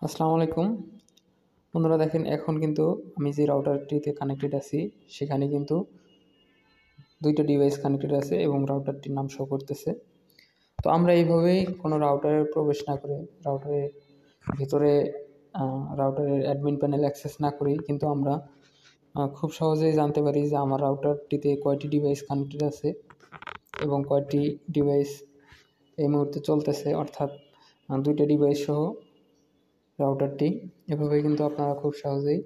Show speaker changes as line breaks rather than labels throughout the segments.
আসসালামু আলাইকুম বন্ধুরা, দেখেন এখন কিন্তু আমি যে রাউটারটিতে কানেক্টেড আছি সেখানে কিন্তু দুইটা ডিভাইস কানেক্টেড আছে এবং রাউটারটির নাম শো করতেছে। তো আমরা এইভাবেই কোনো রাউটারে প্রবেশ না করে রাউটারের ভিতরে রাউটারের অ্যাডমিন প্যানেল অ্যাক্সেস না করেই কিন্তু আমরা খুব সহজেই জানতে পারি যে আমার রাউটারটিতে কয়টি ডিভাইস কানেক্টেড আছে এবং কয়টি ডিভাইস এই মুহূর্তে চলতেছে, অর্থাৎ দুইটা ডিভাইস সহ রাউটারটি। এভাবে কিন্তু আপনারা খুব সহজেই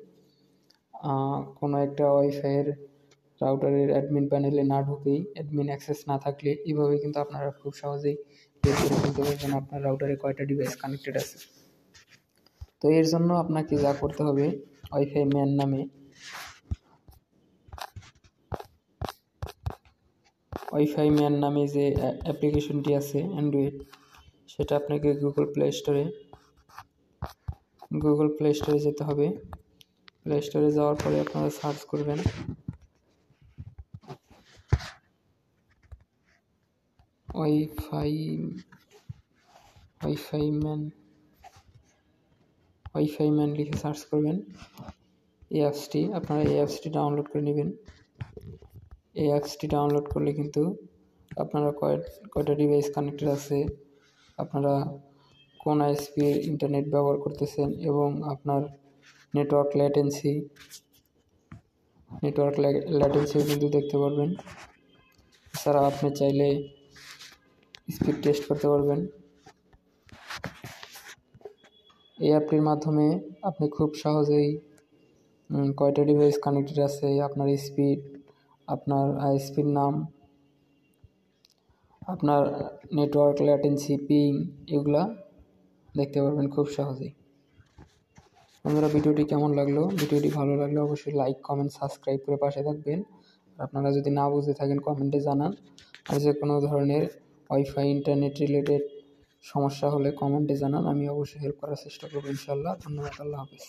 কোনো একটা ওয়াইফাইয়ের রাউটারের অ্যাডমিন প্যানেলে না ঢুকেই, অ্যাডমিন অ্যাক্সেস না থাকলে এভাবে কিন্তু আপনারা খুব সহজেই বের করে ফেলতে পারবেন আপনার রাউটারে কয়টা ডিভাইস কানেক্টেড আছে। তো এর জন্য আপনাকে যা করতে হবে, ওয়াইফাই ম্যান নামে যে অ্যাপ্লিকেশনটি আছে অ্যান্ড্রয়েড, সেটা আপনাকে গুগল প্লে স্টোরে যেতে হবে। প্লে স্টোরে যাওয়ার পরে আপনারা সার্চ করবেন ওয়াইফাই ম্যান লিখে সার্চ করবেন। আপনারা এই অ্যাপসটি ডাউনলোড করে নেবেন। এই অ্যাপসটি ডাউনলোড করলে কিন্তু আপনারা কয়টা ডিভাইস কানেক্টেড আছে, আপনারা কোন আইএসপির ইন্টারনেট ব্যবহার করতেছেন এবং আপনার নেটওয়ার্ক ল্যাটেন্সিও কিন্তু দেখতে পারবেন। এছাড়া আপনি চাইলে স্পিড টেস্ট করতে পারবেন। এই অ্যাপটির মাধ্যমে আপনি খুব সহজেই কয়টা ডিভাইস কানেক্টেড আছে, আপনার স্পিড, আপনার আইএসপির নাম, আপনার নেটওয়ার্ক ল্যাটেন্সি, পিং, এগুলা দেখতে পারবেন খুব সহজেই। বন্ধুরা, ভিডিওটি কেমন লাগলো? ভিডিওটি ভালো লাগলে অবশ্যই লাইক, কমেন্ট, সাবস্ক্রাইব করে পাশে থাকবেন। আপনারা যদি না বুঝে থাকেন কমেন্টে জানান। আর যে কোনো ধরনের ওয়াইফাই ইন্টারনেট রিলেটেড সমস্যা হলে কমেন্টে জানান, আমি অবশ্যই হেল্প করার চেষ্টা করবো ইনশাআল্লাহ। ধন্যবাদ, আল্লাহ হাফেজ।